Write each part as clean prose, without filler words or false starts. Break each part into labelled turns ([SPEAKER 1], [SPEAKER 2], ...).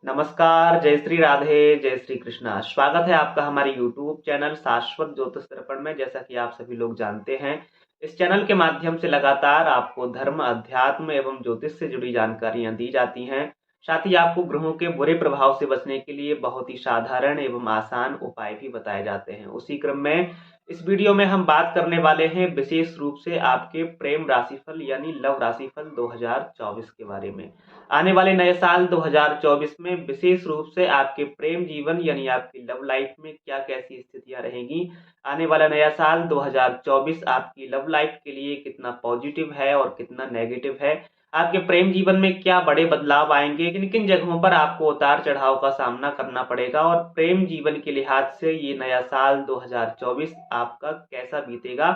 [SPEAKER 1] नमस्कार, जय श्री राधे, जय श्री कृष्णा। स्वागत है आपका हमारे यूट्यूब चैनल शाश्वत ज्योतिष दर्पण में। जैसा कि आप सभी लोग जानते हैं, इस चैनल के माध्यम से लगातार आपको धर्म, अध्यात्म एवं ज्योतिष से जुड़ी जानकारियां दी जाती हैं। साथ ही आपको ग्रहों के बुरे प्रभाव से बचने के लिए बहुत ही साधारण एवं आसान उपाय भी बताए जाते हैं। उसी क्रम में इस वीडियो में हम बात करने वाले हैं विशेष रूप से आपके प्रेम राशिफल यानी लव राशिफल 2024 के बारे में। आने वाले नए साल 2024 में विशेष रूप से आपके प्रेम जीवन यानी आपकी लव लाइफ में क्या कैसी स्थितियां रहेंगी। आने वाला नया साल 2024 आपकी लव लाइफ के लिए कितना पॉजिटिव है और कितना नेगेटिव है। आपके प्रेम जीवन में क्या बड़े बदलाव आएंगे, किन किन जगहों पर आपको उतार चढ़ाव का सामना करना पड़ेगा और प्रेम जीवन के लिहाज से ये नया साल 2024 आपका कैसा बीतेगा।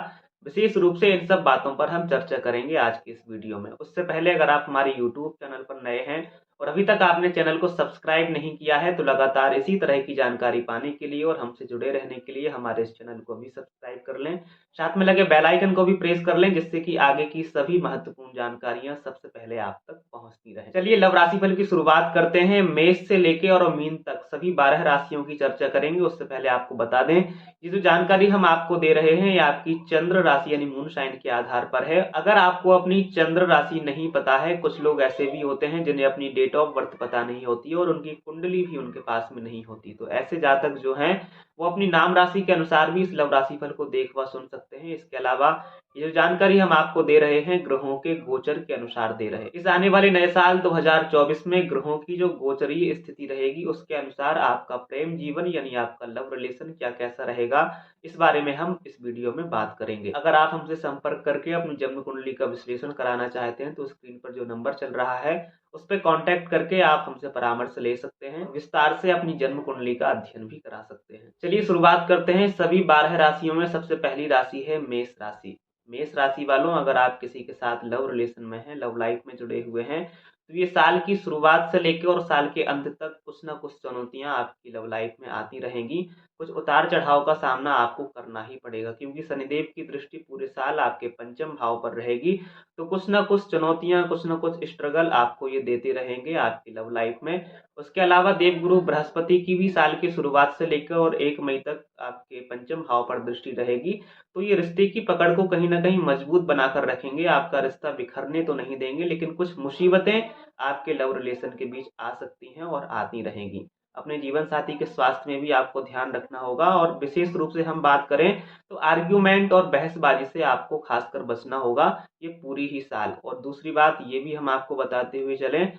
[SPEAKER 1] विशेष रूप से इन सब बातों पर हम चर्चा करेंगे आज की इस वीडियो में। उससे पहले अगर आप हमारे यूट्यूब चैनल पर नए हैं और अभी तक आपने चैनल को सब्सक्राइब नहीं किया है, तो लगातार इसी तरह की जानकारी पाने के लिए और हमसे जुड़े रहने के लिए हमारे इस चैनल को भी सब्सक्राइब कर लें। साथ में लगे बेल आइकन को भी प्रेस कर लें, जिससे कि आगे की सभी महत्वपूर्ण जानकारियां सबसे पहले आप तक पहुंचती रहे। चलिए लव राशिफल की शुरुआत करते हैं। मेष से लेके और मीन तक सभी 12 राशियों की चर्चा करेंगे। उससे पहले आपको बता दें, ये जो जानकारी हम आपको दे रहे हैं ये आपकी चंद्र राशि यानी मून साइन के आधार पर है। अगर आपको अपनी चंद्र राशि नहीं पता है, कुछ लोग ऐसे भी होते हैं जिन्हें अपनी डेट ऑफ बर्थ पता नहीं होती और उनकी कुंडली भी उनके पास में नहीं होती, तो ऐसे जातक जो हैं वो अपनी नाम राशि के अनुसार भी इस लव राशिफल को देख व सुन सकते हैं। इसके अलावा ये जो जानकारी हम आपको दे रहे हैं ग्रहों के गोचर के अनुसार दे रहे हैं। इस आने वाले नए साल 2024 में ग्रहों की जो गोचरीय स्थिति रहेगी उसके अनुसार आपका प्रेम जीवन यानी आपका लव रिलेशन क्या कैसा रहेगा, इस बारे में हम इस वीडियो में बात करेंगे। अगर आप हमसे संपर्क करके अपनी जन्म कुंडली का विश्लेषण कराना चाहते हैं तो स्क्रीन पर जो नंबर चल रहा है उस पर कांटेक्ट करके आप हमसे परामर्श ले सकते हैं, विस्तार से अपनी जन्म कुंडली का अध्ययन भी करा सकते हैं। चलिए शुरुआत करते हैं। सभी 12 राशियों में सबसे पहली राशि है मेष राशि। मेष राशि वालों, अगर आप किसी के साथ लव रिलेशन में हैं, लव लाइफ में जुड़े हुए हैं, तो ये साल की शुरुआत से लेकर और साल के अंत तक कुछ ना कुछ चुनौतियां आपकी लव लाइफ में आती रहेंगी। कुछ उतार चढ़ाव का सामना आपको करना ही पड़ेगा, क्योंकि शनिदेव की दृष्टि पूरे साल आपके पंचम भाव पर रहेगी। तो कुछ ना कुछ चुनौतियां, कुछ ना कुछ स्ट्रगल आपको ये देते रहेंगे आपकी लव लाइफ में। उसके अलावा देवगुरु बृहस्पति की भी साल की शुरुआत से लेकर और 1 मई तक आपके पंचम भाव पर दृष्टि रहेगी। तो ये रिश्ते की पकड़ को कहीं ना कहीं मजबूत बनाकर रखेंगे। आपका रिश्ता बिखरने तो नहीं देंगे, लेकिन कुछ मुसीबतें आपके लव रिलेशन के बीच आ सकती हैं और आती रहेंगी। अपने जीवन साथी के स्वास्थ्य में भी आपको ध्यान रखना होगा। और विशेष रूप से हम बात करें तो आर्ग्यूमेंट और बहसबाजी से आपको खासकर बचना होगा ये पूरी ही साल। और दूसरी बात ये भी हम आपको बताते हुए चलें,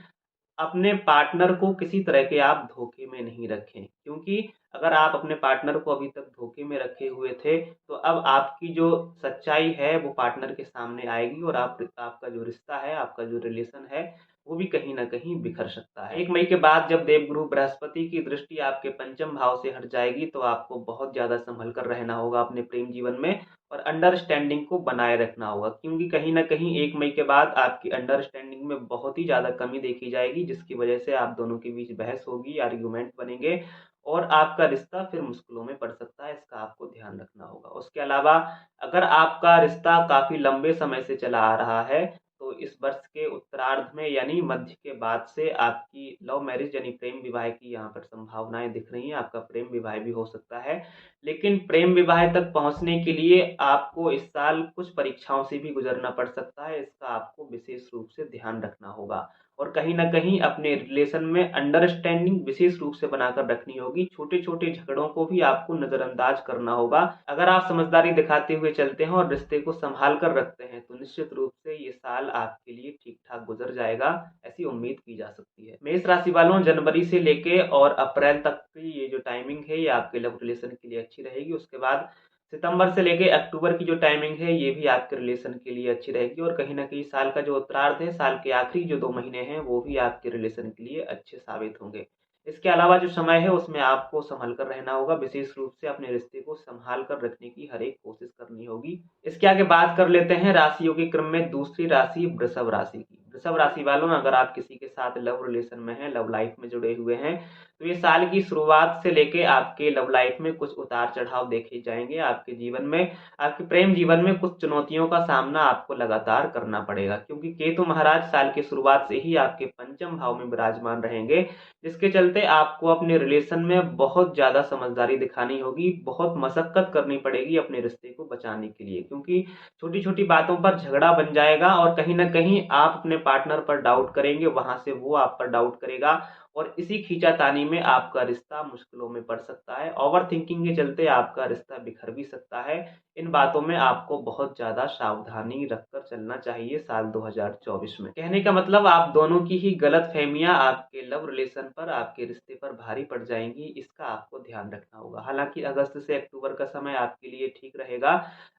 [SPEAKER 1] अपने पार्टनर को किसी तरह के आप धोखे में नहीं रखें, क्योंकि अगर आप अपने पार्टनर को अभी तक धोखे में रखे हुए थे तो अब आपकी जो सच्चाई है वो पार्टनर के सामने आएगी और आपका जो रिश्ता है, आपका जो रिलेशन है, वो भी कहीं ना कहीं बिखर सकता है। 1 मई के बाद जब देवगुरु बृहस्पति की दृष्टि आपके पंचम भाव से हट जाएगी तो आपको बहुत ज्यादा संभल कर रहना होगा अपने प्रेम जीवन में और अंडरस्टैंडिंग को बनाए रखना होगा, क्योंकि कहीं ना कहीं 1 मई के बाद आपकी अंडरस्टैंडिंग में बहुत ही ज़्यादा कमी देखी जाएगी, जिसकी वजह से आप दोनों के बीच बहस होगी, आर्ग्यूमेंट बनेंगे और आपका रिश्ता फिर मुश्किलों में पड़ सकता है। इसका आपको ध्यान रखना होगा। उसके अलावा अगर आपका रिश्ता काफ़ी लंबे समय से चला आ रहा है तो इस वर्ष के उत्तरार्ध में यानी मध्य के बाद से आपकी लव मैरिज यानी प्रेम विवाह की यहाँ पर संभावनाएं दिख रही हैं। आपका प्रेम विवाह भी हो सकता है, लेकिन प्रेम विवाह तक पहुंचने के लिए आपको इस साल कुछ परीक्षाओं से भी गुजरना पड़ सकता है। इसका आपको विशेष रूप से ध्यान रखना होगा और कहीं ना कहीं अपने रिलेशन में अंडरस्टैंडिंग विशेष रूप से बनाकर रखनी होगी। छोटे छोटे झगड़ों को भी आपको नजरअंदाज करना होगा। अगर आप समझदारी दिखाते हुए चलते हैं और रिश्ते को संभाल कर रखते हैं तो निश्चित रूप से ये साल आपके लिए ठीक ठाक गुजर जाएगा, ऐसी उम्मीद की जा सकती है। मेष राशि वालों, जनवरी से लेके और अप्रैल तक की ये जो टाइमिंग है ये आपके लव रिलेशन के लिए अच्छी रहेगी। उसके बाद सितंबर से लेके अक्टूबर की जो टाइमिंग है ये भी आपके रिलेशन के लिए अच्छी रहेगी और कहीं ना कहीं साल का जो उत्तरार्ध है, साल के आखिरी जो 2 महीने हैं वो भी आपके रिलेशन के लिए अच्छे साबित होंगे। इसके अलावा जो समय है उसमें आपको संभल कर रहना होगा। विशेष रूप से अपने रिश्ते को संभाल कर रखने की हर एक कोशिश करनी होगी। इसके आगे बात कर लेते हैं राशियों के क्रम में दूसरी राशि वृषभ राशि की। वृषभ राशि वालों, अगर आप किसी के साथ लव रिलेशन में हैं, लव लाइफ में जुड़े हुए हैं, तो ये साल की शुरुआत से लेके आपके लव लाइफ में कुछ उतार चढ़ाव देखे जाएंगे। आपके जीवन में, आपके प्रेम जीवन में कुछ चुनौतियों का सामना आपको लगातार करना पड़ेगा, क्योंकि केतु महाराज साल की शुरुआत से ही आपके पंचम भाव में विराजमान रहेंगे, जिसके चलते आपको अपने रिलेशन में बहुत ज्यादा समझदारी दिखानी होगी, बहुत मशक्कत करनी पड़ेगी अपने रिश्ते को बचाने के लिए, क्योंकि छोटी छोटी बातों पर झगड़ा बन जाएगा और कहीं ना कहीं आप अपने पार्टनर पर डाउट करेंगे, वहां से वो आप पर डाउट करेगा और इसी खींचातानी में आपका रिश्ता मुश्किलों में पड़ सकता है। ओवर थिंकिंग के चलते आपका रिश्ता बिखर भी सकता है। इन बातों में आपको बहुत ज्यादा सावधानी रखकर चलना चाहिए साल 2024 में। कहने का मतलब, आप दोनों की ही गलत फहमियां आपके लव रिलेशन पर, आपके रिश्ते पर भारी पड़ जाएंगी, इसका आपको ध्यान रखना होगा। हालांकि अगस्त से अक्टूबर का समय आपके लिए ठीक रहेगा।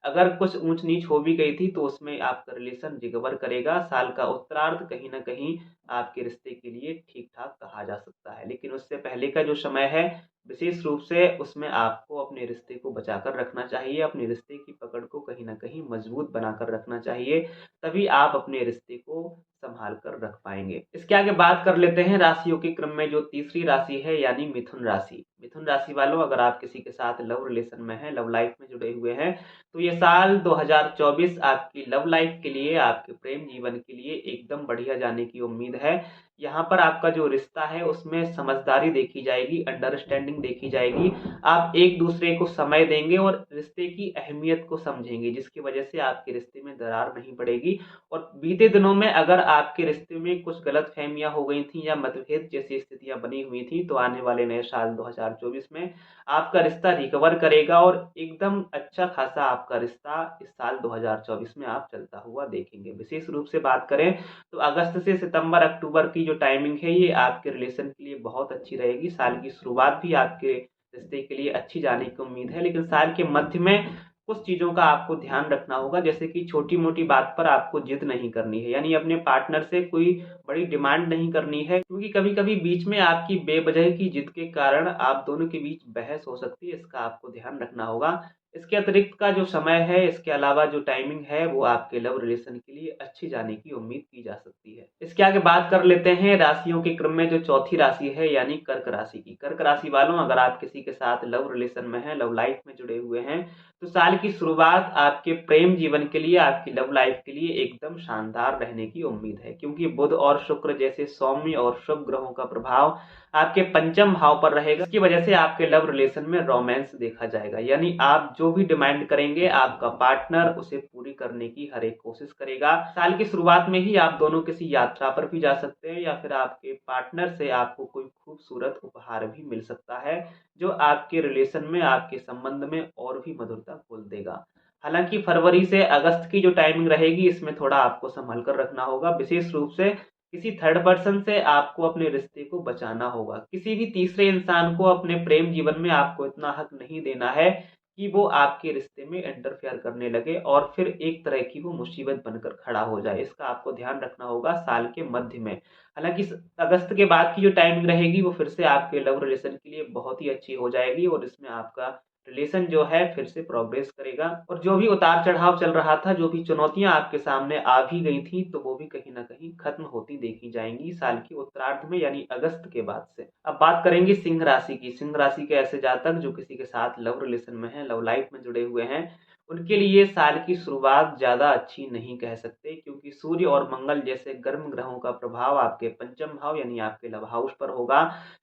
[SPEAKER 1] अगर कुछ ऊंच नीच हो भी गई थी तो उसमें आपका रिलेशन रिकवर करेगा। साल का उत्तरार्ध कहीं ना कहीं आपके रिश्ते के लिए ठीक ठाक कहा जा सकता है, लेकिन उससे पहले का जो समय है विशेष रूप से उसमें आपको अपने रिश्ते को बचाकर रखना चाहिए, अपने रिश्ते की पकड़ को कहीं ना कहीं मजबूत बनाकर रखना चाहिए, तभी आप अपने रिश्ते को संभाल कर रख पाएंगे। इसके आगे बात कर लेते हैं राशियों के क्रम में जो तीसरी राशि है, यानी मिथुन राशि। मिथुन राशि वालों, अगर आप किसी के साथ लव रिलेशन में हैं, लव लाइफ में जुड़े हुए हैं, तो ये साल 2024 आपकी लव लाइफ के लिए, आपके प्रेम जीवन के लिए एकदम बढ़िया जाने की उम्मीद है। यहाँ पर आपका जो रिश्ता है उसमें समझदारी देखी जाएगी, अंडरस्टैंडिंग देखी जाएगी। आप एक दूसरे को समय देंगे और रिश्ते की अहमियत को समझेंगे, जिसकी वजह से आपके रिश्ते में दरार नहीं पड़ेगी। और बीते दिनों में अगर आपके रिश्ते में कुछ गलत फहमियां हो गई थी या मतभेद जैसी स्थितियां बनी हुई थी, तो आने वाले नए साल 2024 में आपका रिश्ता रिकवर करेगा और एकदम अच्छा खासा आपका रिश्ता इस साल 2024 में आप चलता हुआ देखेंगे। विशेष रूप से बात करें तो अगस्त से सितंबर अक्टूबर की जो टाइमिंग है ये आपके रिलेशन के लिए बहुत अच्छी रहेगी। साल की शुरुआत भी आपके रिश्ते के लिए अच्छी जाने की उम्मीद है, लेकिन साल के मध्य में कुछ चीजों का आपको ध्यान रखना होगा, जैसे कि छोटी मोटी बात पर आपको जिद नहीं करनी है, यानी अपने पार्टनर से कोई बड़ी डिमांड नहीं करनी है, क्योंकि कभी कभी बीच में आपकी बेवजह की जिद के कारण आप दोनों के बीच बहस हो सकती है, इसका आपको ध्यान रखना होगा। इसके अतिरिक्त का जो समय है, इसके अलावा जो टाइमिंग है, वो आपके लव रिलेशन के लिए अच्छी जाने की उम्मीद की जा सकती है। इसके आगे बात कर लेते हैं राशियों के क्रम में जो चौथी राशि है, यानी कर्क राशि की। कर्क राशि वालों, अगर आप किसी के साथ लव रिलेशन में हैं, लव लाइफ में जुड़े हुए हैं, तो साल की शुरुआत आपके प्रेम जीवन के लिए, आपकी लव लाइफ के लिए एकदम शानदार रहने की उम्मीद है, क्योंकि बुध और शुक्र जैसे सौम्य और शुभ ग्रहों का प्रभाव आपके पंचम भाव पर रहेगा। इसकी वजह से आपके लव रिलेशन में रोमांस देखा जाएगा, यानी आप जो भी डिमांड करेंगे आपका पार्टनर उसे पूरी करने की हर एक कोशिश करेगा। साल की शुरुआत में ही आप दोनों किसी यात्रा पर भी जा सकते हैं, या फिर आपके पार्टनर से आपको कोई खूबसूरत उपहार भी मिल सकता है, जो आपके रिलेशन में, आपके संबंध में और भी मधुरता खोल देगा। हालांकि फरवरी से अगस्त की जो टाइमिंग रहेगी इसमें थोड़ा आपको संभल कर रखना होगा। विशेष रूप से किसी थर्ड पर्सन से आपको अपने रिश्ते को बचाना होगा। किसी भी तीसरे इंसान को अपने प्रेम जीवन में आपको इतना हक नहीं देना है कि वो आपके रिश्ते में इंटरफेयर करने लगे और फिर एक तरह की वो मुसीबत बनकर खड़ा हो जाए। इसका आपको ध्यान रखना होगा साल के मध्य में। हालांकि अगस्त के बाद की जो टाइमिंग रहेगी वो फिर से आपके लव रिलेशन के लिए बहुत ही अच्छी हो जाएगी और इसमें आपका रिलेशन जो है फिर से प्रोग्रेस करेगा और जो भी उतार चढ़ाव चल रहा था, जो भी चुनौतियां आपके सामने आ भी गई थी, तो वो भी कहीं ना कहीं खत्म होती देखी जाएंगी साल की उत्तरार्ध में, यानी अगस्त के बाद से। अब बात करेंगे सिंह राशि की। सिंह राशि के ऐसे जातक जो किसी के साथ लव रिलेशन में है, लव लाइफ में जुड़े हुए हैं, उनके लिए साल की शुरुआत ज्यादा अच्छी नहीं कह सकते, क्योंकि सूर्य और मंगल जैसे गर्म ग्रहों का प्रभाव आपके पंचम भाव यानी आपके लव हाउस पर होगा,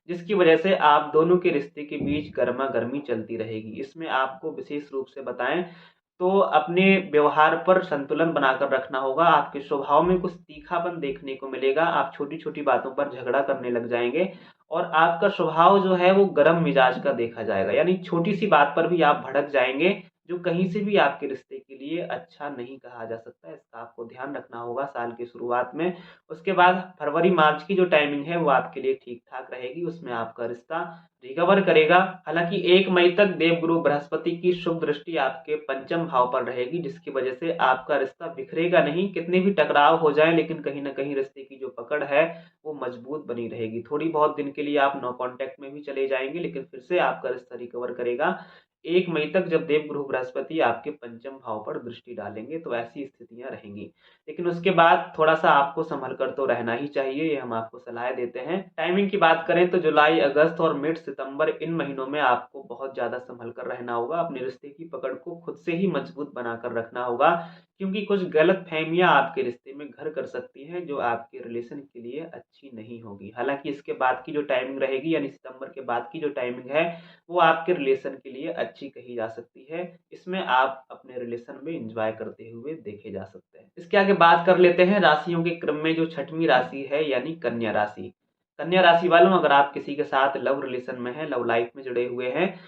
[SPEAKER 1] जिसकी वजह से आप दोनों के रिश्ते के बीच गर्मा गर्मी चलती रहेगी। इसमें आपको विशेष रूप से बताएं तो अपने व्यवहार पर संतुलन बनाकर रखना होगा। आपके स्वभाव में कुछ तीखापन देखने को मिलेगा, आप छोटी छोटी बातों पर झगड़ा करने लग जाएंगे और आपका स्वभाव जो है वो गर्म मिजाज का देखा जाएगा, यानी छोटी सी बात पर भी आप भड़क जाएंगे, जो कहीं से भी आपके रिश्ते के लिए अच्छा नहीं कहा जा सकता। इसका आपको ध्यान रखना होगा साल की शुरुआत में। उसके बाद फरवरी मार्च की जो टाइमिंग है वो आपके लिए ठीक ठाक रहेगी, उसमें आपका रिश्ता रिकवर करेगा। हालांकि 1 मई तक देवगुरु बृहस्पति की शुभ दृष्टि आपके पंचम भाव पर रहेगी, जिसकी वजह से आपका रिश्ता बिखरेगा नहीं। कितने भी टकराव हो जाए, लेकिन कहीं ना कहीं रिश्ते की जो पकड़ है वो मजबूत बनी रहेगी। थोड़ी बहुत दिन के लिए आप नो कांटेक्ट में भी चले जाएंगे, लेकिन फिर से आपका रिश्ता रिकवर करेगा। 1 मई तक जब देवगुरु बृहस्पति आपके पंचम भाव पर दृष्टि डालेंगे, तो ऐसी स्थितियां रहेंगी। लेकिन उसके बाद थोड़ा-सा आपको संभल कर तो रहना ही चाहिए, ये हम आपको सलाह देते हैं। टाइमिंग की बात करें तो जुलाई, अगस्त और मिड सितंबर इन महीनों में आपको बहुत ज़्यादा संभल कर रहना होगा। अपने रिश्ते की पकड़ को खुद से ही मजबूत बनाकर रखना होगा, क्योंकि कुछ गलतफ़हमियाँ आपके रिश्ते में घर कर सकती हैं, जो आपके रिलेशन के लिए अच्छी नहीं होगी। हालाँकि इसके बाद की जो टाइमिंग रहेगी, यानी सितंबर के बाद की जो टाइमिंग है, वो आपके रिलेशन के लिए अच्छी कही जा सकती है। इसमें आप अपने रिलेशन में एन्जॉय करते हुए देखे जा सकते हैं। इसके आगे बात कर लेते हैं राशियों के क्रम में जो छठवीं राशि है, यानी कन्या राशि। कन्या राशि वालों, अगर आप किसी के साथ लव रिलेशन में हैं, लव लाइफ में जुड़े हुए हैं,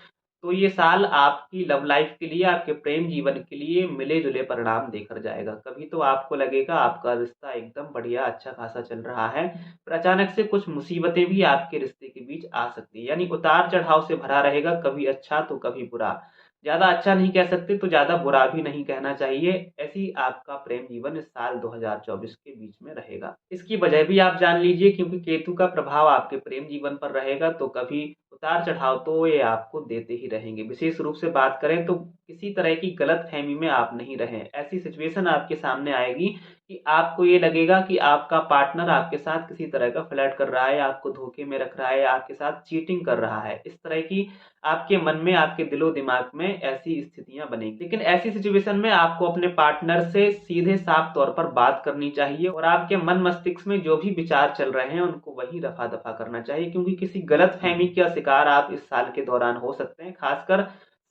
[SPEAKER 1] तो ये साल आपकी लव लाइफ के लिए, आपके प्रेम जीवन के लिए मिले-जुले परिणाम देकर जाएगा। कभी तो आपको लगेगा आपका रिश्ता एकदम बढ़िया अच्छा खासा चल रहा है, पर अचानक से कुछ मुसीबतें भी आपके रिश्ते के बीच आ सकती हैं। यानी उतार-चढ़ाव से भरा रहेगा, कभी अच्छा तो कभी बुरा। ज़्यादा अच्छा नहीं कह सकते तो ज़्यादा बुरा भी नहीं कहना चाहिए। ऐसी आपका प्रेम जीवन इस साल 2024 के बीच में रहेगा। इसकी वजह भी आप जान लीजिए, क्योंकि केतु का प्रभाव आपके प्रेम जीवन पर रहेगा, तो कभी उतार-चढ़ाव तो ये आपको देते ही रहेंगे। विशेष रूप से बात करें तो किसी तरह की गलतफ़हमी में आप नहीं रहें। ऐसी सिचुएशन आपके सामने आएगी कि आपको ये लगेगा कि आपका पार्टनर आपके साथ किसी तरह का फ्लर्ट कर रहा है, आपको धोखे में रख रहा है, आपके साथ चीटिंग कर रहा है। इस तरह की आपके मन में, आपके दिलो-दिमाग में ऐसी स्थितियाँ बनेंगी। लेकिन ऐसी सिचुएशन में आपको अपने पार्टनर से सीधे साफ तौर पर बात करनी चाहिए और आपके मन मस्तिष्क में जो भी विचार चल रहे हैं, उनको वहीं रफ़ा-दफ़ा करना चाहिए, क्योंकि किसी गलतफ़हमी का शिकार आप इस साल के दौरान हो सकते हैं। ख़ासकर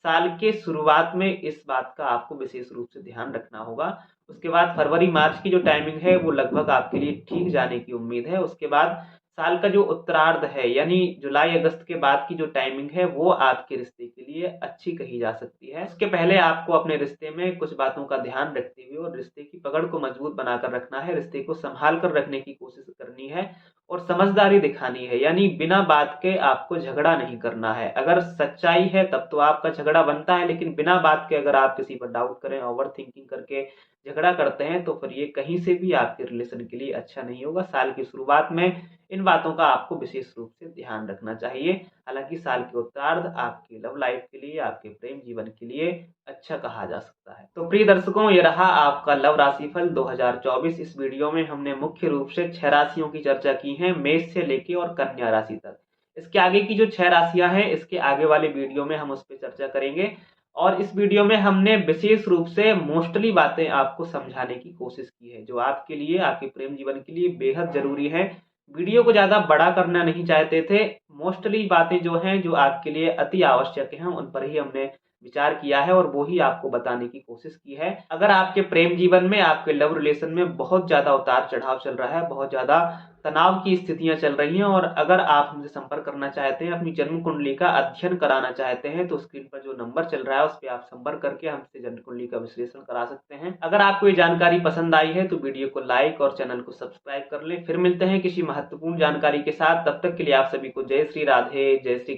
[SPEAKER 1] साल के शुरुआत में इस बात का आपको विशेष रूप से ध्यान रखना होगा। उसके बाद फरवरी-मार्च की जो टाइमिंग है, वो लगभग आपके लिए ठीक जाने की उम्मीद है। उसके बाद साल का जो उत्तरार्ध है, यानी जुलाई-अगस्त के बाद की जो टाइमिंग है, वो आपके रिश्ते के लिए अच्छी कही जा सकती है। उसके पहले आपको अपने रिश्ते में कुछ बातों का ध्यान रखते हुए और रिश्ते की पकड़ को मजबूत बनाकर रखना है, रिश्ते को सँभाल कर रखने की कोशिश करनी है और समझदारी दिखानी है। यानी बिना बात के आपको झगड़ा नहीं करना है। अगर सच्चाई है तब तो आपका झगड़ा बनता है, लेकिन बिना बात के अगर आप किसी पर डाउट करें, ओवरथिंकिंग करके झगड़ा करते हैं, तो फिर ये कहीं से भी आपके रिलेशन के लिए अच्छा नहीं होगा। साल की शुरुआत में इन बातों का आपको विशेष रूप से ध्यान रखना चाहिए। हालाँकि साल के उत्तरार्ध आपकी लव लाइफ के लिए, आपके प्रेम जीवन के लिए अच्छा कहा जा सकता है। तो प्रिय दर्शकों, ये रहा आपका लव राशिफल 2024। इस वीडियो में हमने मुख्य रूप से 6 राशियों की चर्चा की है, मेष से लेके और कन्या राशि तक। इसके आगे की जो 6 राशियाँ हैं, इसके आगे वाले वीडियो में हम उस पे चर्चा करेंगे और इस वीडियो में हमने विशेष रूप से मोस्टली बातें आपको समझाने की कोशिश की है, जो आपके लिए, आपके प्रेम जीवन के लिए बेहद ज़रूरी है। वीडियो को ज़्यादा बड़ा करना नहीं चाहते थे। मोस्टली बातें जो हैं, जो आपके लिए अति आवश्यक हैं, उन पर ही हमने विचार किया है और वो ही आपको बताने की कोशिश की है। अगर आपके प्रेम जीवन में, आपके लव रिलेशन में बहुत ज़्यादा उतार-चढ़ाव चल रहा है, बहुत ज़्यादा तनाव की स्थितियाँ चल रही हैं और अगर आप हमसे संपर्क करना चाहते हैं, अपनी जन्म कुंडली का अध्ययन कराना चाहते हैं, तो स्क्रीन पर जो नंबर चल रहा है, उस पे आप संपर्क करके हमसे जन्म कुंडली का विश्लेषण करा सकते हैं। अगर आपको ये जानकारी पसंद आई है, तो वीडियो को लाइक और चैनल को सब्सक्राइब कर लें। फिर मिलते हैं किसी महत्वपूर्ण जानकारी के साथ। तब तक के लिए आप सभी को जय श्री राधे, जय श्री